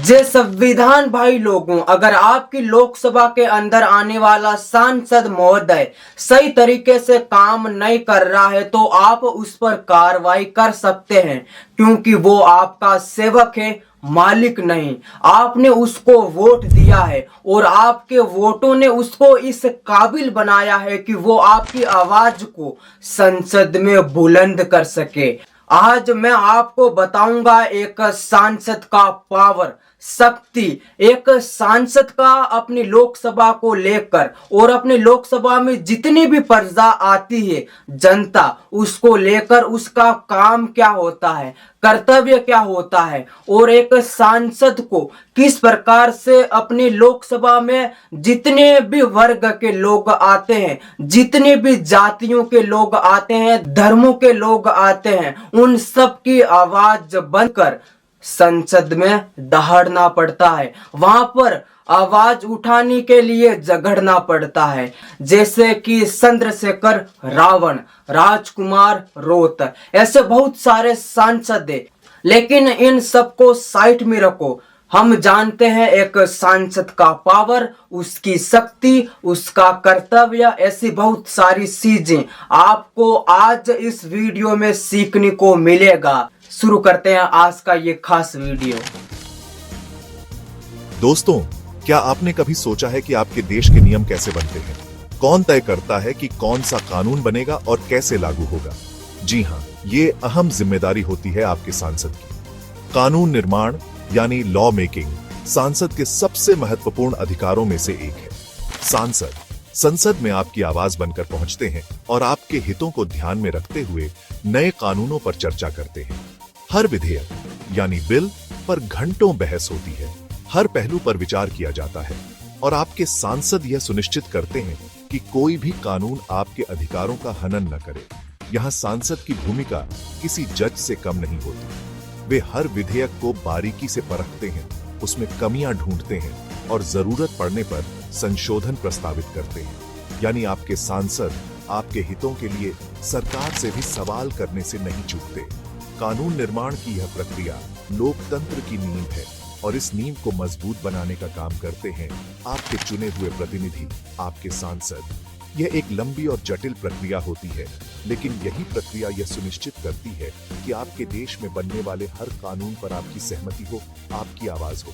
जे संविधान भाई लोगों, अगर आपकी लोकसभा के अंदर आने वाला सांसद महोदय सही तरीके से काम नहीं कर रहा है तो आप उस पर कार्रवाई कर सकते हैं, क्योंकि वो आपका सेवक है, मालिक नहीं। आपने उसको वोट दिया है और आपके वोटों ने उसको इस काबिल बनाया है कि वो आपकी आवाज को संसद में बुलंद कर सके। आज मैं आपको बताऊंगा एक सांसद का पावर, शक्ति। एक सांसद का अपनी लोकसभा को लेकर और अपनी लोकसभा में जितनी भी प्रजा आती है, जनता, उसको लेकर उसका काम क्या होता है, कर्तव्य क्या होता है, और एक सांसद को किस प्रकार से अपनी लोकसभा में जितने भी वर्ग के लोग आते हैं, जितने भी जातियों के लोग आते हैं, धर्मों के लोग आते हैं, उन सब की आवाज बनकर संसद में दहाड़ना पड़ता है। वहां पर आवाज उठाने के लिए झगड़ना पड़ता है, जैसे कि चंद्रशेखर रावण, राजकुमार रोत, ऐसे बहुत सारे सांसद हैं। लेकिन इन सबको साइड में रखो, हम जानते हैं एक सांसद का पावर, उसकी शक्ति, उसका कर्तव्य, ऐसी बहुत सारी चीजें आपको आज इस वीडियो में सीखने को मिलेगा। शुरू करते हैं आज का ये खास वीडियो। दोस्तों, क्या आपने कभी सोचा है कि आपके देश के नियम कैसे बनते हैं? कौन तय करता है कि कौन सा कानून बनेगा और कैसे लागू होगा? जी हां, ये अहम जिम्मेदारी होती है आपके सांसद की। कानून निर्माण यानी लॉ मेकिंग सांसद के सबसे महत्वपूर्ण अधिकारों में से एक है। सांसद संसद में आपकी आवाज बनकर पहुंचते हैं और आपके हितों को ध्यान में रखते हुए नए कानूनों पर चर्चा करते हैं। हर विधेयक यानी बिल पर घंटों बहस होती है, हर पहलू पर विचार किया जाता है और आपके सांसद यह सुनिश्चित करते हैं कि कोई भी कानून आपके अधिकारों का हनन न करे। यहाँ सांसद की भूमिका किसी जज से कम नहीं होती। वे हर विधेयक को बारीकी से परखते हैं, उसमें कमियां ढूंढते हैं और जरूरत पड़ने पर संशोधन प्रस्तावित करते हैं। यानी आपके सांसद आपके हितों के लिए सरकार से भी सवाल करने से नहीं चूकते। कानून निर्माण की यह प्रक्रिया लोकतंत्र की नींव है और इस नींव को मजबूत बनाने का काम करते हैं आपके चुने हुए प्रतिनिधि, आपके सांसद। यह एक लंबी और जटिल प्रक्रिया होती है, लेकिन यही प्रक्रिया यह सुनिश्चित करती है कि आपके देश में बनने वाले हर कानून पर आपकी सहमति हो, आपकी आवाज हो।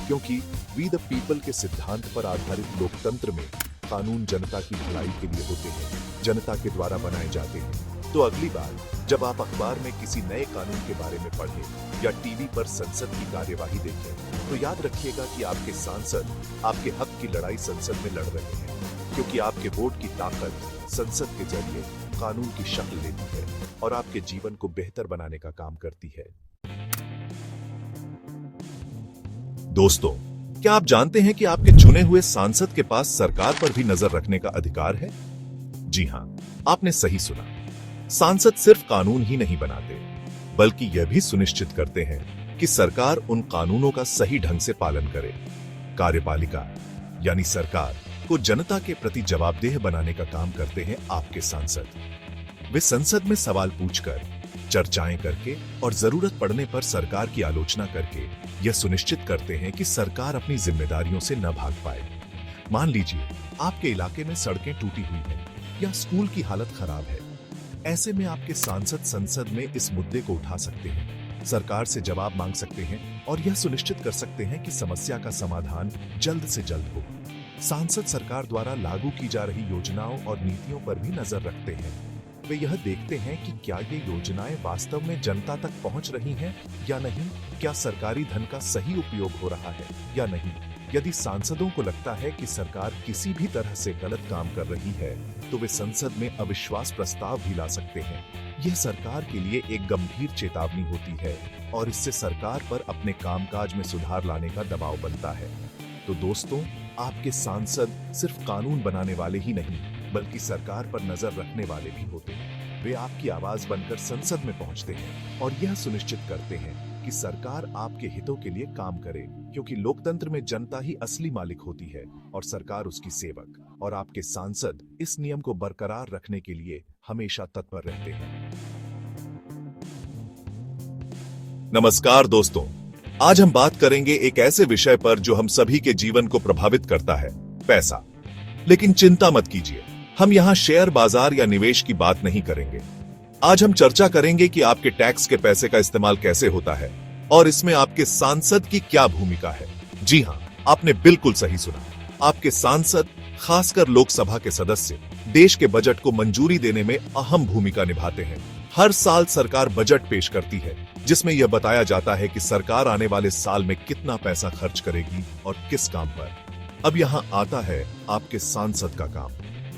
क्योंकि वी द पीपल के सिद्धांत पर आधारित लोकतंत्र में कानून जनता की भलाई के लिए होते हैं, जनता के द्वारा बनाए जाते हैं। तो अगली बार जब आप अखबार में किसी नए कानून के बारे में पढ़ें या टीवी पर संसद की कार्यवाही देखें, तो याद रखिएगा कि आपके सांसद आपके हक की लड़ाई संसद में लड़ रहे हैं, क्योंकि आपके वोट की ताकत संसद के जरिए कानून की शक्ल लेती है और आपके जीवन को बेहतर बनाने का काम करती है। दोस्तों, क्या आप जानते हैं कि आपके चुने हुए सांसद के पास सरकार पर भी नजर रखने का अधिकार है? जी हां, आपने सही सुना। सांसद सिर्फ कानून ही नहीं बनाते, बल्कि यह भी सुनिश्चित करते हैं कि सरकार उन कानूनों का सही ढंग से पालन करे। कार्यपालिका यानी सरकार को जनता के प्रति जवाबदेह बनाने का काम करते हैं आपके सांसद। वे संसद में सवाल पूछकर, चर्चाएं करके और जरूरत पड़ने पर सरकार की आलोचना करके यह सुनिश्चित करते हैं कि सरकार अपनी जिम्मेदारियों से न भाग पाए। मान लीजिए आपके इलाके में सड़कें टूटी हुई हैं या स्कूल की हालत खराब है। ऐसे में आपके सांसद संसद में इस मुद्दे को उठा सकते हैं, सरकार से जवाब मांग सकते हैं और यह सुनिश्चित कर सकते हैं कि समस्या का समाधान जल्द से जल्द हो। सांसद सरकार द्वारा लागू की जा रही योजनाओं और नीतियों पर भी नजर रखते हैं। वे यह देखते हैं कि क्या ये योजनाएं वास्तव में जनता तक पहुंच रही हैं या नहीं, क्या सरकारी धन का सही उपयोग हो रहा है या नहीं। यदि सांसदों को लगता है कि सरकार किसी भी तरह से गलत काम कर रही है, तो वे संसद में अविश्वास प्रस्ताव भी ला सकते हैं। यह सरकार के लिए एक गंभीर चेतावनी होती है और इससे सरकार पर अपने कामकाज में सुधार लाने का दबाव बनता है। तो दोस्तों, आपके सांसद सिर्फ कानून बनाने वाले ही नहीं, बल्कि सरकार पर नजर रखने वाले भी होते हैं। वे आपकी आवाज बनकर संसद में पहुंचते हैं और यह सुनिश्चित करते हैं कि सरकार आपके हितों के लिए काम करे, क्योंकि लोकतंत्र में जनता ही असली मालिक होती है और सरकार उसकी सेवक। और आपके सांसद इस नियम को बरकरार रखने के लिए हमेशा तत्पर रहते हैं। नमस्कार दोस्तों, आज हम बात करेंगे एक ऐसे विषय पर जो हम सभी के जीवन को प्रभावित करता है, पैसा। लेकिन चिंता मत कीजिए, हम यहाँ शेयर बाजार या निवेश की बात नहीं करेंगे। आज हम चर्चा करेंगे कि आपके टैक्स के पैसे का इस्तेमाल कैसे होता है और इसमें आपके सांसद की क्या भूमिका है। जी हाँ, आपने बिल्कुल सही सुना। आपके सांसद, खासकर लोकसभा के सदस्य, देश के बजट को मंजूरी देने में अहम भूमिका निभाते हैं। हर साल सरकार बजट पेश करती है जिसमें यह बताया जाता है कि सरकार आने वाले साल में कितना पैसा खर्च करेगी और किस काम पर। अब यहाँ आता है आपके सांसद का काम।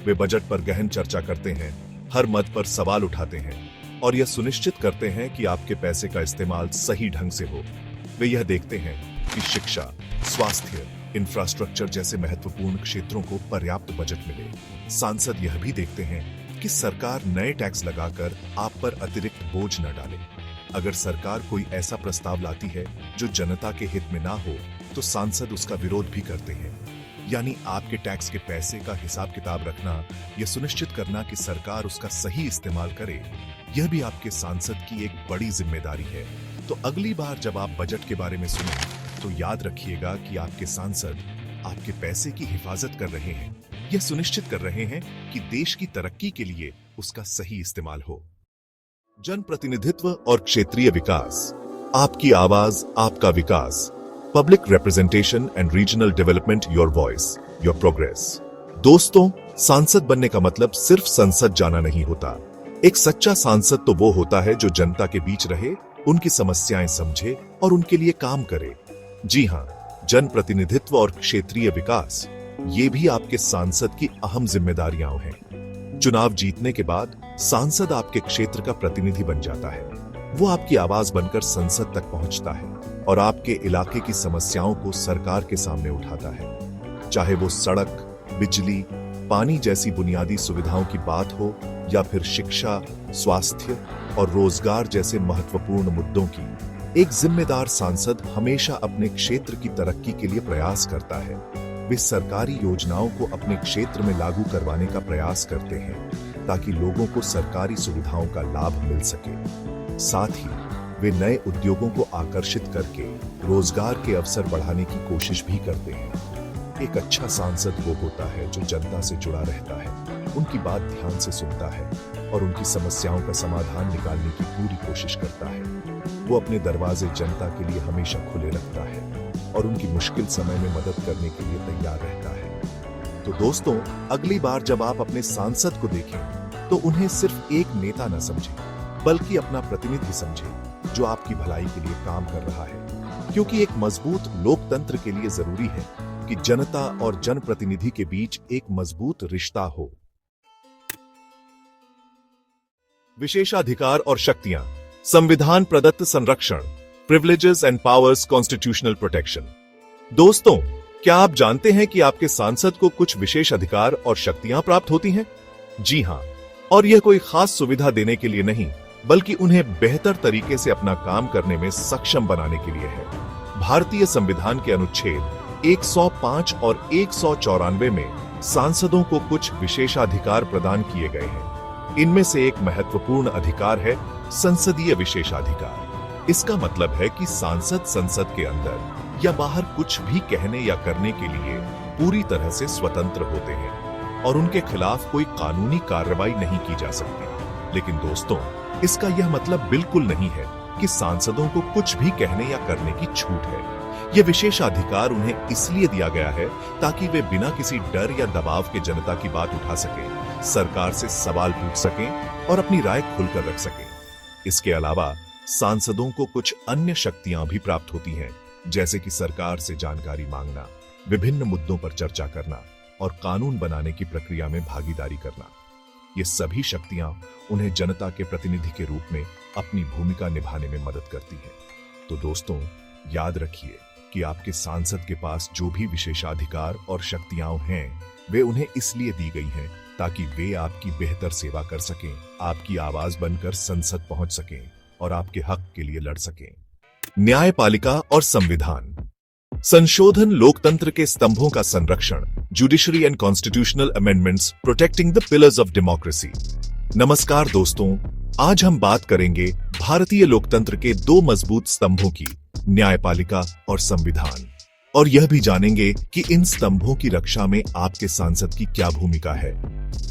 वे बजट पर गहन चर्चा करते हैं, हर मत पर सवाल उठाते हैं और यह सुनिश्चित करते हैं कि आपके पैसे का इस्तेमाल सही ढंग से हो। वे यह देखते हैं कि शिक्षा, स्वास्थ्य, इंफ्रास्ट्रक्चर जैसे महत्वपूर्ण क्षेत्रों को पर्याप्त बजट मिले। सांसद यह भी देखते हैं कि सरकार नए टैक्स लगाकर आप पर अतिरिक्त बोझ न डाले। अगर सरकार कोई ऐसा प्रस्ताव लाती है जो जनता के हित में ना हो, तो सांसद उसका विरोध भी करते हैं। यानी आपके टैक्स के पैसे का हिसाब किताब रखना, यह सुनिश्चित करना कि सरकार उसका सही इस्तेमाल करे, यह भी आपके सांसद की एक बड़ी जिम्मेदारी है। तो अगली बार जब आप बजट के बारे में सुनें, तो याद रखिएगा कि आपके सांसद आपके पैसे की हिफाजत कर रहे हैं, यह सुनिश्चित कर रहे हैं कि देश की तरक्की के लिए उसका सही इस्तेमाल हो। जनप्रतिनिधित्व और क्षेत्रीय विकास, आपकी आवाज, आपका विकास। Public representation and regional development, your voice, your progress. दोस्तों, सांसद बनने का मतलब सिर्फ संसद जाना नहीं होता। एक सच्चा सांसद तो वो होता है जो जनता के बीच रहे, उनकी समस्याएं समझे और उनके लिए काम करे। जी हाँ, जनप्रतिनिधित्व और क्षेत्रीय विकास, ये भी आपके सांसद की अहम जिम्मेदारियां हैं। चुनाव जीतने के बाद सांसद आपके क्षेत्र का प्रतिनिधि बन जाता है। वो आपकी आवाज बनकर संसद तक पहुंचता है और आपके इलाके की समस्याओं को सरकार के सामने उठाता है। चाहे वो सड़क, बिजली, पानी जैसी बुनियादी सुविधाओं की बात हो या फिर शिक्षा, स्वास्थ्य और रोजगार जैसे महत्वपूर्ण मुद्दों की, एक जिम्मेदार सांसद हमेशा अपने क्षेत्र की तरक्की के लिए प्रयास करता है। वे सरकारी योजनाओं को अपने क्षेत्र में लागू करवाने का प्रयास करते हैं ताकि लोगों को सरकारी सुविधाओं का लाभ मिल सके। साथ ही वे नए उद्योगों को आकर्षित करके रोजगार के अवसर बढ़ाने की कोशिश भी करते हैं। एक अच्छा सांसद वो होता है जो जनता से जुड़ा रहता है, उनकी बात ध्यान से सुनता है और उनकी समस्याओं का समाधान निकालने की पूरी कोशिश करता है। वो अपने दरवाजे जनता के लिए हमेशा खुले रखता है और उनकी मुश्किल समय में मदद करने के लिए तैयार रहता है। तो दोस्तों, अगली बार जब आप अपने सांसद को देखें, तो उन्हें सिर्फ एक नेता न समझें, बल्कि अपना प्रतिनिधि समझें जो आपकी भलाई के लिए काम कर रहा है। क्योंकि एक मजबूत लोकतंत्र के लिए जरूरी है कि जनता और जनप्रतिनिधि के बीच एक मजबूत रिश्ता हो। विशेषाधिकार और शक्तियां, संविधान प्रदत्त संरक्षण, privileges and powers, constitutional protection. दोस्तों, क्या आप जानते हैं कि आपके सांसद को कुछ विशेष अधिकार और शक्तियां प्राप्त होती हैं? जी हां, और यह कोई खास सुविधा देने के लिए नहीं, बल्कि उन्हें बेहतर तरीके से अपना काम करने में सक्षम बनाने के लिए है। भारतीय संविधान के अनुच्छेद 105 और 194 में सांसदों को कुछ विशेषाधिकार प्रदान किए गए हैं। इनमें से एक महत्वपूर्ण अधिकार है संसदीय विशेषाधिकार। इसका मतलब है कि सांसद संसद के अंदर या बाहर कुछ भी कहने या करने के लिए पूरी तरह से स्वतंत्र होते हैं और उनके खिलाफ कोई कानूनी कार्रवाई नहीं की जा सकती। लेकिन दोस्तों, इसका यह मतलब बिल्कुल नहीं है कि सांसदों को कुछ भी कहने या करने की छूट है। यह विशेषाधिकार उन्हें इसलिए दिया गया है ताकि वे बिना किसी डर या दबाव के जनता की बात उठा सकें, सरकार से सवाल पूछ सकें और अपनी राय खुलकर रख सकें। इसके अलावा सांसदों को कुछ अन्य शक्तियां भी प्राप्त होती हैं, जैसे कि सरकार से जानकारी मांगना, विभिन्न मुद्दों पर चर्चा करना और कानून बनाने की प्रक्रिया में भागीदारी करना। ये सभी शक्तियां उन्हें जनता के प्रतिनिधि के रूप में अपनी भूमिका निभाने में मदद करती हैं। तो दोस्तों, याद रखिए कि आपके सांसद के पास जो भी विशेषाधिकार और शक्तियां हैं, वे उन्हें इसलिए दी गई हैं ताकि वे आपकी बेहतर सेवा कर सकें, आपकी आवाज बनकर संसद पहुंच सकें और आपके हक के लिए लड़ सकें। न्यायपालिका और संविधान संशोधन, लोकतंत्र के स्तंभों का संरक्षण, judiciary and constitutional amendments protecting the pillars of democracy. नमस्कार दोस्तों, आज हम बात करेंगे भारतीय लोकतंत्र के दो मजबूत स्तंभों की, न्यायपालिका और संविधान। और यह भी जानेंगे कि इन स्तंभों की रक्षा में आपके सांसद की क्या भूमिका है।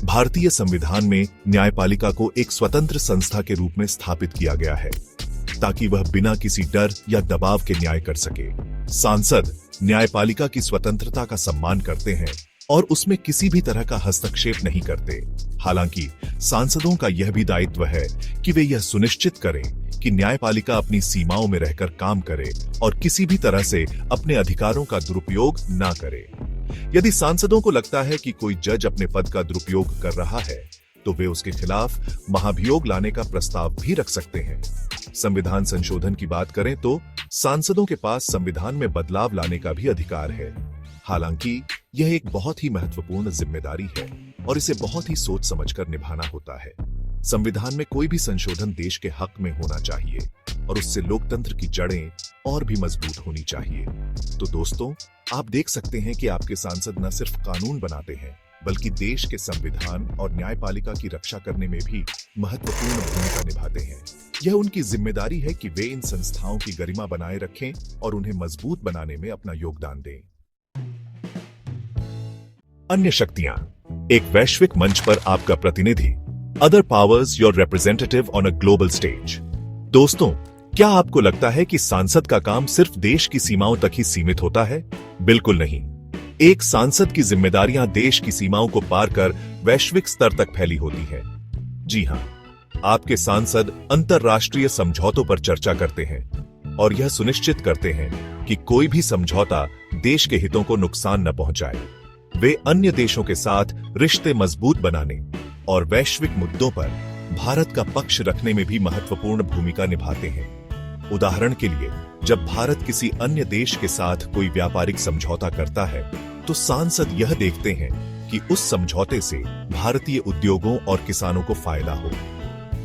भारतीय संविधान में न्यायपालिका को एक स्वतंत्र संस्था के रूप में स्थापित किया गया है ताकि वह बिना किसी डर या दबाव के न्याय कर सके। सांसद न्यायपालिका की स्वतंत्रता का सम्मान करते हैं और उसमें किसी भी तरह का हस्तक्षेप नहीं करते। हालांकि सांसदों का यह भी दायित्व है कि वे यह सुनिश्चित करें कि न्यायपालिका अपनी सीमाओं में रहकर काम करे और किसी भी तरह से अपने अधिकारों का दुरुपयोग ना करे। यदि सांसदों को लगता है कि कोई जज अपने पद का दुरुपयोग कर रहा है तो वे उसके खिलाफ महाभियोग लाने का प्रस्ताव भी रख सकते हैं। संविधान संशोधन की बात करें तो सांसदों के पास संविधान में बदलाव लाने का भी अधिकार है। हालांकि यह एक बहुत ही महत्वपूर्ण जिम्मेदारी है और इसे बहुत ही सोच समझकर निभाना होता है। संविधान में कोई भी संशोधन देश के हक में होना चाहिए और उससे लोकतंत्र की जड़ें और भी मजबूत होनी चाहिए। तो दोस्तों, आप देख सकते हैं कि आपके सांसद न सिर्फ कानून बनाते हैं बल्कि देश के संविधान और न्यायपालिका की रक्षा करने में भी महत्वपूर्ण भूमिका निभाते हैं। यह उनकी जिम्मेदारी है कि वे इन संस्थाओं की गरिमा बनाए रखें और उन्हें मजबूत बनाने में अपना योगदान दें। अन्य शक्तियां, एक वैश्विक मंच पर आपका प्रतिनिधि। Other powers your representative on a global stage. दोस्तों, क्या आपको लगता है कि सांसद का काम सिर्फ देश की सीमाओं तक ही सीमित होता है? बिल्कुल नहीं। एक सांसद की जिम्मेदारियां देश की सीमाओं को पार कर वैश्विक स्तर तक फैली होती है। जी हां, आपके सांसद अंतरराष्ट्रीय समझौतों पर चर्चा करते हैं और यह सुनिश्चित करते हैं कि कोई भी समझौता देश के हितों को नुकसान न पहुंचाए। वे अन्य देशों के साथ रिश्ते मजबूत बनाने और वैश्विक मुद्दों पर भारत का पक्ष रखने में भी महत्वपूर्ण भूमिका निभाते हैं। उदाहरण के लिए, जब भारत किसी अन्य देश के साथ कोई व्यापारिक समझौता करता है तो सांसद यह देखते हैं कि उस समझौते से भारतीय उद्योगों और किसानों को फायदा हो।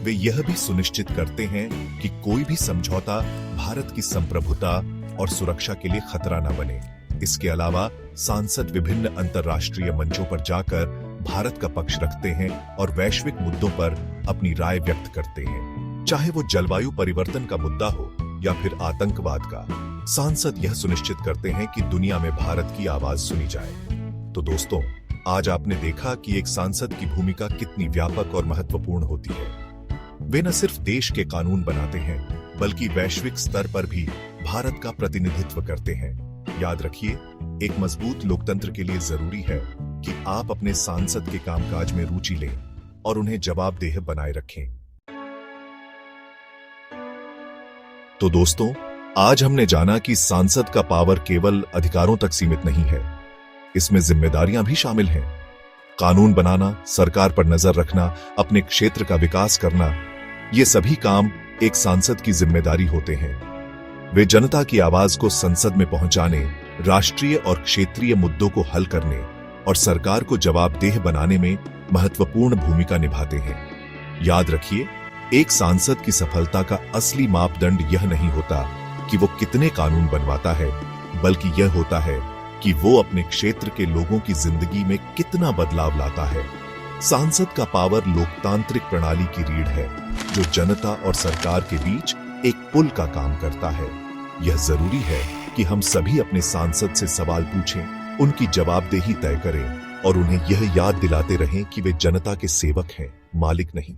वे यह भी सुनिश्चित करते हैं कि कोई भी समझौता भारत की संप्रभुता और सुरक्षा के लिए खतरा न बने। इसके अलावा सांसद विभिन्न अंतर्राष्ट्रीय मंचों पर जाकर भारत का पक्ष रखते हैं और वैश्विक मुद्दों पर अपनी राय व्यक्त करते हैं, चाहे वो जलवायु परिवर्तन का मुद्दा हो या फिर आतंकवाद का। सांसद यह सुनिश्चित करते हैं कि दुनिया में भारत की आवाज सुनी जाए। तो दोस्तों, आज आपने देखा कि एक सांसद की भूमिका कितनी व्यापक और महत्वपूर्ण होती है। वे न सिर्फ देश के कानून बनाते हैं बल्कि वैश्विक स्तर पर भी भारत का प्रतिनिधित्व करते हैं। याद रखिए, एक मजबूत लोकतंत्र के लिए जरूरी है कि आप अपने सांसद के कामकाज में रुचि लें और उन्हें जवाबदेह बनाए रखें। तो दोस्तों, आज हमने जाना कि सांसद का पावर केवल अधिकारों तक सीमित नहीं है, इसमें जिम्मेदारियां भी शामिल हैं। कानून बनाना, सरकार पर नजर रखना, अपने क्षेत्र का विकास करना, ये सभी काम एक सांसद की जिम्मेदारी होते हैं। वे जनता की आवाज को संसद में पहुंचाने, राष्ट्रीय और क्षेत्रीय मुद्दों को हल करने और सरकार को जवाबदेह बनाने में महत्वपूर्ण भूमिका निभाते हैं। याद रखिए, एक सांसद की सफलता का असली मापदंड यह नहीं होता कि वो कितने कानून बनवाता है, बल्कि यह होता है कि वो अपने क्षेत्र के लोगों की जिंदगी में कितना बदलाव लाता है। सांसद का पावर लोकतांत्रिक प्रणाली की रीढ़ है, जो जनता और सरकार के बीच एक पुल का काम करता है। यह जरूरी है कि हम सभी अपने सांसद से सवाल पूछें, उनकी जवाबदेही तय करें और उन्हें यह याद दिलाते रहें कि वे जनता के सेवक हैं, मालिक नहीं।